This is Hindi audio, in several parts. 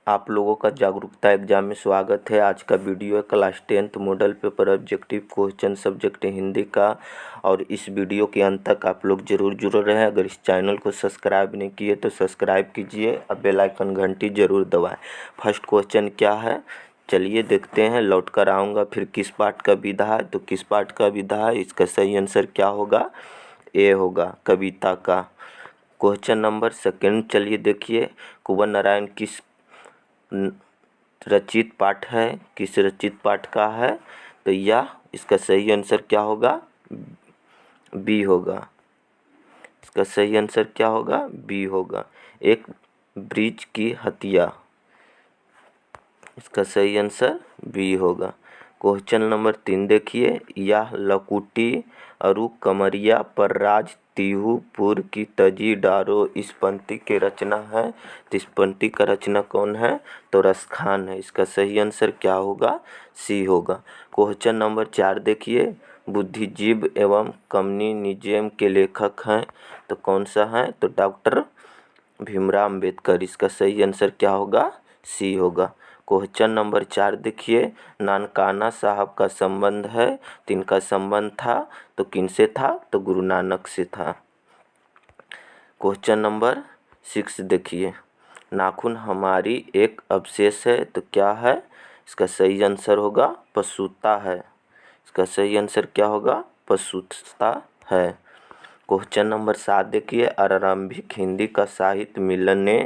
आप लोगों का जागरूकता एग्जाम में स्वागत है। आज का वीडियो है class 10th model paper objective question subject Hindi का। और इस वीडियो के अंत तक आप लोग जरूर जुड़े रहें। अगर इस चैनल को सब्सक्राइब नहीं किए तो सब्सक्राइब कीजिए और बेल आइकन घंटी जरूर दबाएं। फर्स्ट क्वेश्चन क्या है, चलिए देखते हैं। लौट कर आऊँगा फिर किस पाठ का विधा है, तो किस पाठ का विधा है, इसका सही आंसर क्या होगा, ए होगा, कविता का। क्वेश्चन नंबर सेकंड चलिए देखिए। कुंवर नारायण किस रचित पाठ है, किस रचित पाठ का है, तो यह इसका सही आंसर क्या होगा, बी होगा। इसका सही आंसर क्या होगा, बी होगा। एक ब्रिज की हत्या, इसका सही आंसर बी होगा। क्वेश्चन नंबर 3 देखिए। यह लकुटी अरु कमरिया पर राज तिहुपुर की तजी डारो इस पंक्ति के रचना है, तो इस पंक्ति का रचना कौन है, तो रसखान है। इसका सही आंसर क्या होगा, सी होगा। क्वेश्चन नंबर 4 देखिए। बुद्धिजीव एवं कम्युनिज्म के लेखक हैं, तो कौन सा है, तो डॉक्टर भीमराव अम्बेडकर। इसका सही आंसर क्या होगा, सी होगा। क्वेश्चन नंबर 4 देखिए। नानकाना साहब का संबंध है, तो इनका संबंध था, तो किनसे था, तो गुरु नानक से था। क्वेश्चन नंबर 6 देखिए। नाखून हमारी एक अवशेष है, तो क्या है, इसका सही आंसर होगा पशुता है। इसका सही आंसर क्या होगा, पशुता है। क्वेश्चन नंबर 7 देखिए। आरंभिक हिंदी का साहित्य मिलने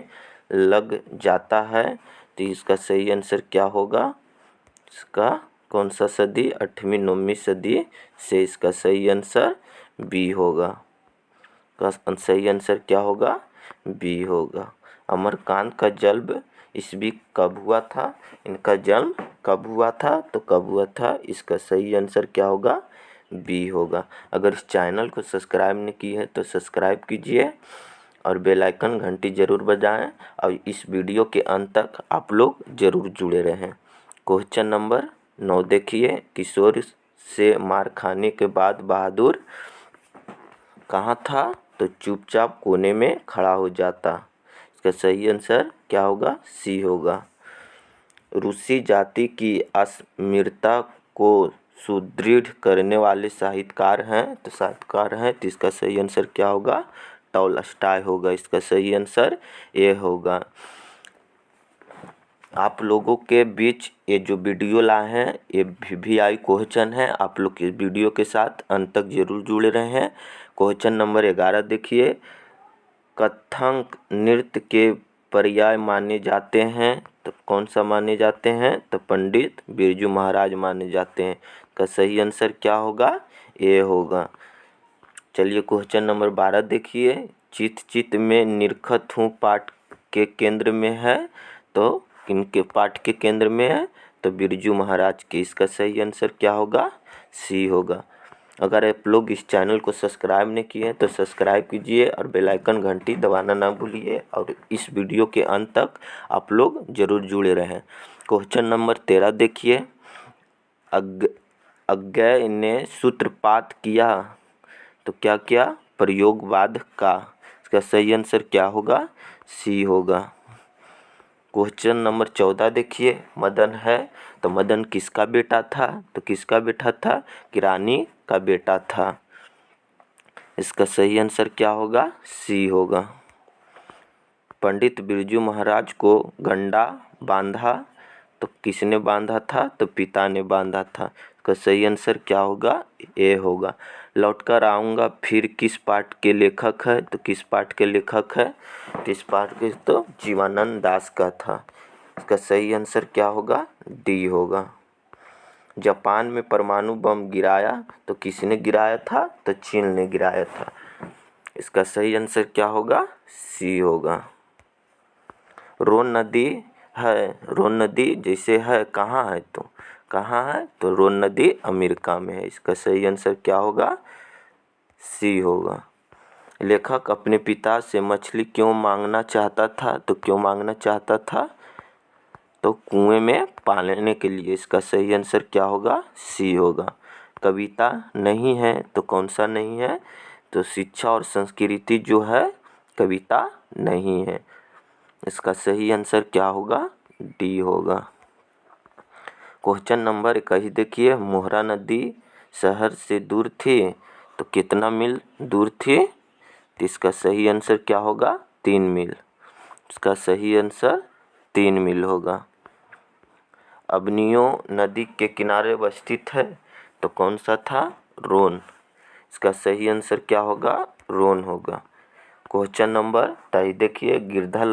लग जाता है, तो इसका सही आंसर क्या होगा, इसका कौन सा सदी, 8वीं 9वीं सदी से। इसका सही आंसर बी होगा। का सही आंसर क्या होगा, बी होगा। अमरकांत का जन्म ईस्वी कब हुआ था, इनका जन्म कब हुआ था, तो कब हुआ था, इसका सही आंसर क्या होगा, बी होगा। अगर इस चैनल को सब्सक्राइब नहीं की है तो सब्सक्राइब कीजिए और बेल आइकन घंटी जरूर बजाएं और इस वीडियो के अंत तक आप लोग जरूर जुड़े रहें। क्वेश्चन नंबर 9 देखिए। किशोर से मार खाने के बाद बहादुर कहाँ था, तो चुपचाप कोने में खड़ा हो जाता। इसका सही आंसर क्या होगा, सी होगा। रूसी जाति की अस्मिता को सुदृढ़ करने वाले साहित्यकार हैं, तो इसका सही आंसर क्या होगा, टॉलस्टॉय होगा। इसका सही आंसर ए होगा। आप लोगों के बीच ये जो वीडियो लाए हैं ये VVI क्वेश्चन है। आप लोग इस वीडियो के साथ अंत तक जरूर जुड़े रहे हैं। क्वेश्चन नंबर 11 देखिए। कथक नृत्य के पर्याय माने जाते हैं, तो कौन सा माने जाते हैं, तो पंडित बिरजू महाराज माने जाते हैं। का सही आंसर क्या होगा, ए होगा। चलिए क्वेश्चन नंबर 12 देखिए। चित चित में निरखत हूँ पाठ के केंद्र में है, तो किनके पाठ के केंद्र में है, तो बिरजू महाराज के। इसका सही आंसर क्या होगा, सी होगा। अगर आप लोग इस चैनल को सब्सक्राइब नहीं किए हैं तो सब्सक्राइब कीजिए और बेल आइकन घंटी दबाना ना भूलिए और इस वीडियो के अंत तक आप लोग जरूर जुड़े रहें। क्वेश्चन नंबर 13 देखिए। अज्ञेय ने सूत्रपात किया, तो क्या किया, प्रयोगवाद का। इसका सही आंसर क्या होगा, सी होगा। क्वेश्चन नंबर 14 देखिए। मदन है, तो मदन किसका बेटा था, तो किसका बेटा था, किरानी का बेटा था। इसका सही आंसर क्या होगा, सी होगा। पंडित बिरजू महाराज को गंडा बांधा, तो किसने बांधा था, तो पिता ने बांधा था। इसका सही आंसर क्या होगा, ए होगा। लौटकर आऊँगा फिर किस पाठ के लेखक है, तो किस पाठ के लेखक है, तो इस पाठ के तो जीवानंद दास का था। इसका सही आंसर क्या होगा, डी होगा। जापान में परमाणु बम गिराया, तो किसने गिराया था, तो चीन ने गिराया था। इसका सही आंसर क्या होगा, सी होगा। रोन नदी है, रोन नदी जैसे है कहाँ है, तो कहाँ है, तो रोन नदी अमेरिका में है। इसका सही आंसर क्या होगा, सी होगा। लेखक अपने पिता से मछली क्यों मांगना चाहता था, तो क्यों मांगना चाहता था, तो कुएं में पालने के लिए। इसका सही आंसर क्या होगा, सी होगा। कविता नहीं है, तो कौन सा नहीं है, तो शिक्षा और संस्कृति जो है कविता नहीं है। इसका सही आंसर क्या होगा, डी होगा। क्वेश्चन नंबर 21 देखिए, मोहरा नदी शहर से दूर थी तो कितना मील दूर थी? तो इसका सही आंसर क्या होगा? 3 मील। इसका सही आंसर 3 मील होगा। अबनियो नदी के किनारे अवस्थित है तो कौन सा था? रोन। इसका सही आंसर क्या होगा? रोन होगा। क्वेश्चन नंबर 23 देखिए, गिरधर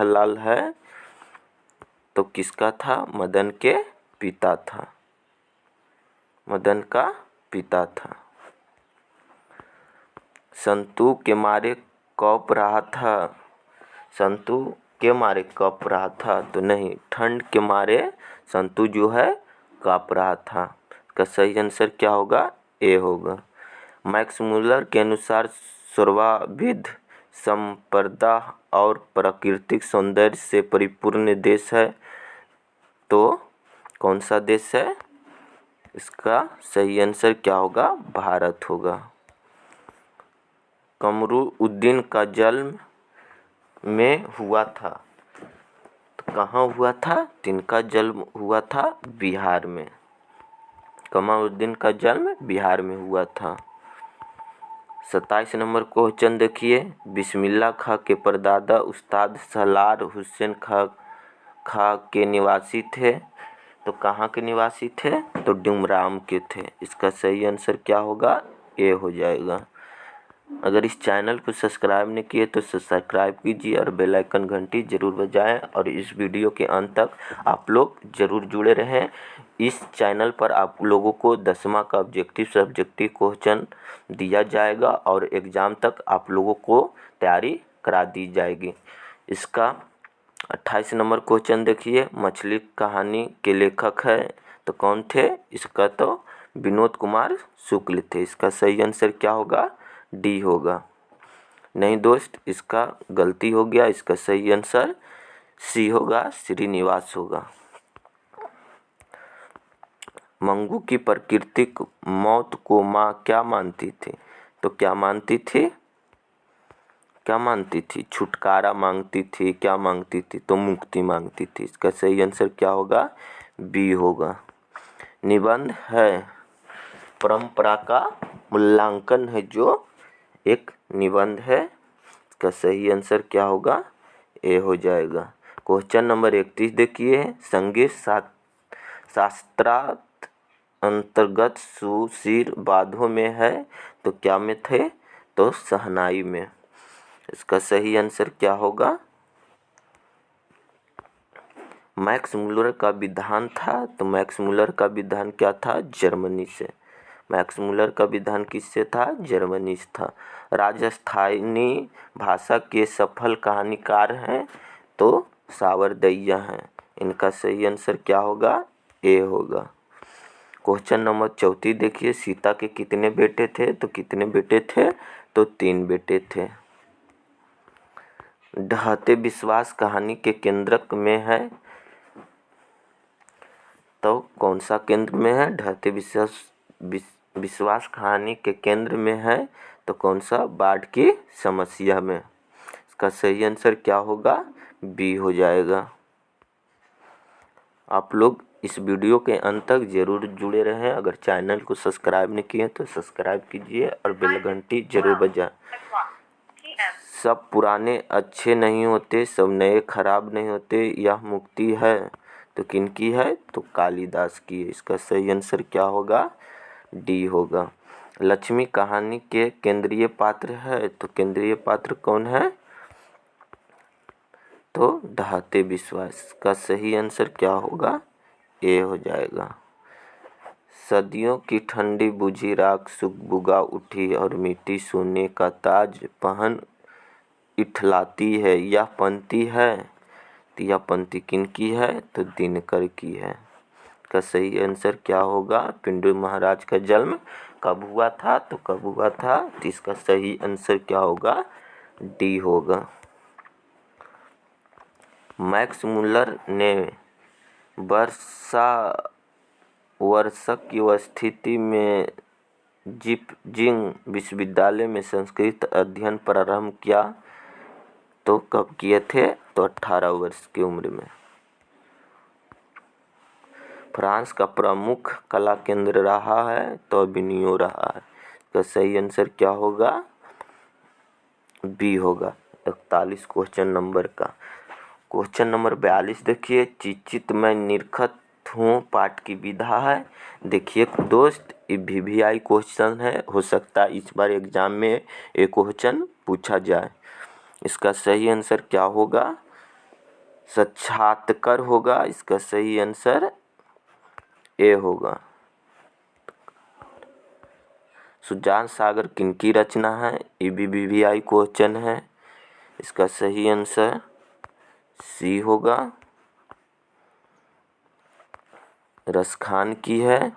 लाल है तो किसका था? मदन के पिता था। मदन का पिता था। संतु के मारे कौप रहा था। संतु के मारे कँप रहा था तो नहीं, ठंड के मारे संतु जो है काँप रहा था। इसका सही आंसर क्या होगा? ए होगा। मैक्स मुलर के अनुसार सर्वाभिध संपदा और प्राकृतिक सौंदर्य से परिपूर्ण देश है तो कौन सा देश है? इसका सही आंसर क्या होगा? भारत होगा। कमरुद्दीन का जन्म में हुआ था तो कहाँ हुआ था? तिनका जन्म हुआ था बिहार में। कमरुद्दीन का जन्म बिहार में हुआ था। 27 नंबर क्वेश्चन देखिए, बिस्मिल्लाह खां के परदादा उस्ताद सलार हुसैन खां के निवासी थे तो कहाँ के निवासी थे? तो डुमराम के थे। इसका सही आंसर क्या होगा? ए हो जाएगा। अगर इस चैनल को सब्सक्राइब नहीं किए तो सब्सक्राइब कीजिए और बेल आइकन घंटी जरूर बजाएं और इस वीडियो के अंत तक आप लोग जरूर जुड़े रहें। इस चैनल पर आप लोगों को 10वां का ऑब्जेक्टिव सब्जेक्टिव क्वेश्चन दिया जाएगा और एग्ज़ाम तक आप लोगों को तैयारी करा दी जाएगी। इसका 28 नंबर क्वेश्चन देखिए, मछली कहानी के लेखक है तो कौन थे? इसका तो विनोद कुमार शुक्ल थे। इसका सही आंसर क्या होगा? डी होगा। नहीं दोस्त, इसका गलती हो गया। इसका सही आंसर सी होगा, श्रीनिवास होगा। मंगू की प्राकृतिक मौत को माँ क्या मानती थी? तो क्या मानती थी? क्या मानती थी? छुटकारा मांगती थी। क्या मांगती थी? तो मुक्ति मांगती थी। इसका सही आंसर क्या होगा? बी होगा। निबंध है परंपरा का मूल्यांकन है जो एक निबंध है। इसका सही आंसर क्या होगा? ए हो जाएगा। क्वेश्चन नंबर 31 देखिए, संगीत शास्त्रार्थ अंतर्गत सुशीर बाधों में है तो क्या में थे? तो शहनाई में। इसका सही आंसर क्या होगा? मैक्स मुलर का विधान था तो मैक्स मुलर का विधान क्या था? जर्मनी से। मैक्स मुलर का विधान किससे था? जर्मनी से था। राजस्थानी भाषा के सफल कहानीकार हैं तो सावरदैया हैं। इनका सही आंसर क्या होगा? ए होगा। क्वेश्चन नंबर 34 देखिए, सीता के कितने बेटे थे? तो कितने बेटे थे? तो 3 बेटे थे। ढहते विश्वास कहानी के केंद्रक में है तो कौन सा केंद्र में है? ढहते विश्वास कहानी के केंद्र में है तो कौन सा? बाढ़ की समस्या में। इसका सही आंसर क्या होगा? बी हो जाएगा। आप लोग इस वीडियो के अंत तक जरूर जुड़े रहें। अगर चैनल को सब्सक्राइब नहीं किए तो सब्सक्राइब कीजिए और बेल घंटी जरूर बजाएं। सब पुराने अच्छे नहीं होते, सब नए खराब नहीं होते, यह मुक्ति है तो किनकी है? तो कालिदास की है। इसका सही आंसर क्या होगा? डी होगा। लक्ष्मी कहानी के केंद्रीय पात्र है तो केंद्रीय पात्र कौन है? तो ढहते विश्वास। का सही आंसर क्या होगा? ए हो जाएगा। सदियों की ठंडी बुझी राख सुगबुगा उठी और मिट्टी सोने का ताज पहन इठलाती है, यह पंक्ति है तो यह पंक्ति किनकी है? तो दिनकर की है। का सही आंसर क्या होगा? पिंडू महाराज का जन्म कब हुआ था? तो कब हुआ था? तो इसका सही आंसर क्या होगा? डी होगा। मैक्स मुलर ने वर्षक की स्थिति में जिपजिंग विश्वविद्यालय में संस्कृत अध्ययन प्रारंभ किया तो कब किए थे? तो 18 वर्ष की उम्र में। फ्रांस का प्रमुख कला केंद्र रहा है? तो अविनियो रहा है। तो सही आंसर क्या होगा? बी होगा। 41 क्वेश्चन नंबर का। क्वेश्चन नंबर 42 देखिए, चिचित में निरखत हूँ पाठ की विधा है। देखिए दोस्त, ये VVI क्वेश्चन है, हो सकता है इस बार एग्जाम में ये क्वेश्चन पूछा जाए। इसका सही आंसर क्या होगा? साक्षात्कार होगा। इसका सही आंसर ए होगा। सुजान सागर किनकी रचना है? ये भी VVI क्वेश्चन है। इसका सही आंसर सी होगा। रसखान की है।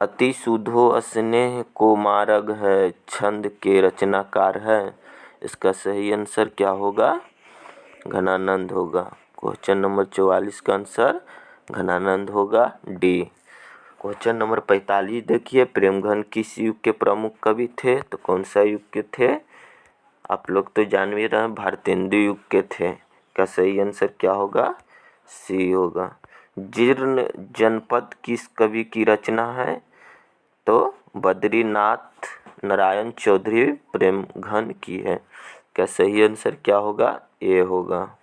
अति सुधो स्नेह को मार्ग है, छंद के रचनाकार है। इसका सही आंसर क्या होगा? घनानंद होगा। क्वेश्चन नंबर 44 का आंसर घनानंद होगा, डी। क्वेश्चन नंबर 45 देखिए, प्रेमघन किस युग के प्रमुख कवि थे? तो कौन सा युग के थे? आप लोग तो जान भी रहे हैं, भारतेंदु युग के थे। का सही आंसर क्या होगा? सी होगा। जीर्ण जनपद किस कवि की रचना है? तो बद्रीनाथ नारायण चौधरी प्रेमघन की है। क्या सही आंसर क्या होगा? ए होगा।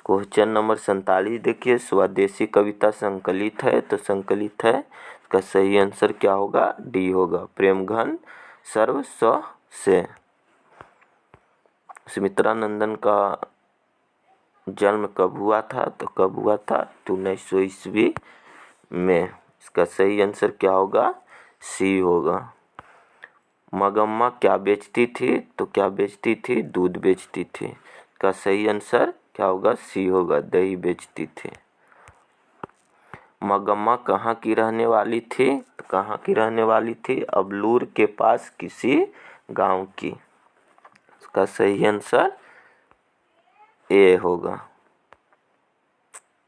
क्वेश्चन नंबर 47 देखिए, स्वदेशी कविता संकलित है? तो संकलित है। इसका सही आंसर क्या होगा? डी होगा। प्रेमघन सर्वस्व से। सुमित्रा नंदन का जन्म कब हुआ था? तो कब हुआ था? 1900 ईस्वी में। इसका सही आंसर क्या होगा? सी होगा। मगम्मा क्या बेचती थी? तो क्या बेचती थी? दूध बेचती थी। इसका सही आंसर क्या होगा? सी होगा, दही बेचती थी। मगम्मा कहाँ की रहने वाली थी? तो कहाँ की रहने वाली थी? अबलूर के पास किसी गांव की। इसका सही आंसर ए होगा।